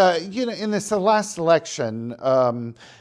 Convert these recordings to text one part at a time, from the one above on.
In this last election,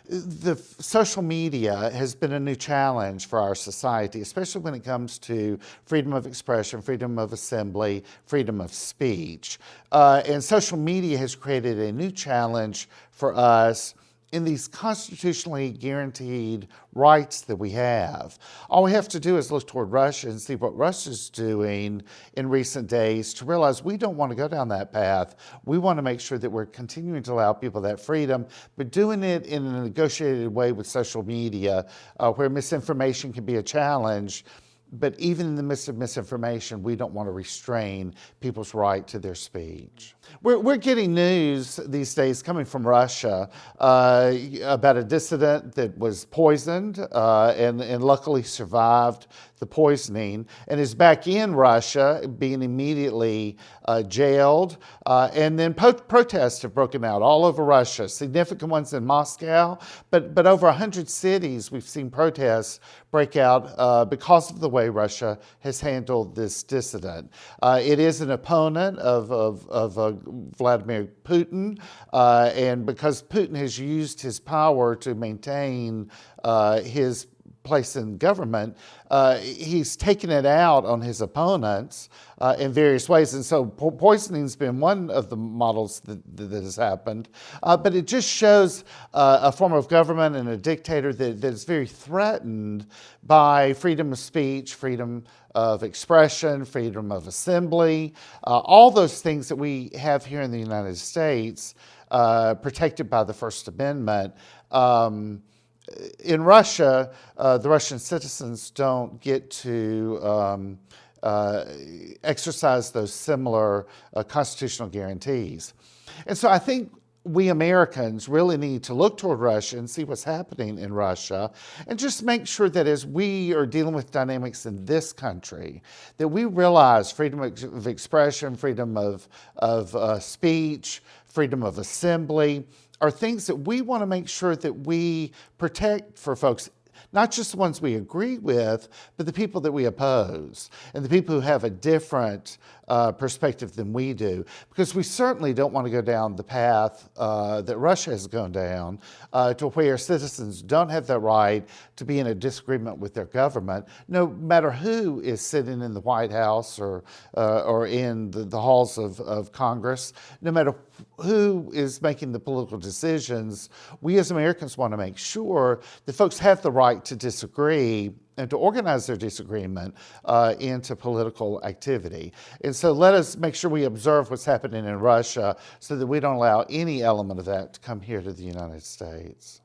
the social media has been a new challenge for our society, especially when it comes to freedom of expression, freedom of assembly, freedom of speech. And social media has created a new challenge for us in these constitutionally guaranteed rights that we have. All we have to do is look toward Russia and see what Russia's doing in recent days to realize we don't want to go down that path. We want to make sure that we're continuing to allow people that freedom, but doing it in a negotiated way with social media, where misinformation can be a challenge. But even in the midst of misinformation, we don't want to restrain people's right to their speech. We're getting news these days coming from Russia about a dissident that was poisoned and luckily survived the poisoning and is back in Russia, being immediately jailed. And then protests have broken out all over Russia, significant ones in Moscow, but over 100 cities we've seen protests break out because of the way Russia has handled this dissident. It is an opponent of Vladimir Putin, and because Putin has used his power to maintain his place in government, he's taken it out on his opponents in various ways. And so poisoning's been one of the models that has happened. But it just shows a form of government and a dictator that is very threatened by freedom of speech, freedom of expression, freedom of assembly, all those things that we have here in the United States, protected by the First Amendment. In Russia, the Russian citizens don't get to exercise those similar constitutional guarantees. And so I think we Americans really need to look toward Russia and see what's happening in Russia and just make sure that as we are dealing with dynamics in this country, that we realize freedom of expression, freedom of speech, freedom of assembly, are things that we want to make sure that we protect for folks, not just the ones we agree with, but the people that we oppose and the people who have a different perspective than we do. Because we certainly don't want to go down the path that Russia has gone down to where citizens don't have the right to be in a disagreement with their government, no matter who is sitting in the White House or in the halls of Congress, no matter who is making the political decisions. We as Americans want to make sure that folks have the right to disagree and to organize their disagreement into political activity. And so let us make sure we observe what's happening in Russia so that we don't allow any element of that to come here to the United States.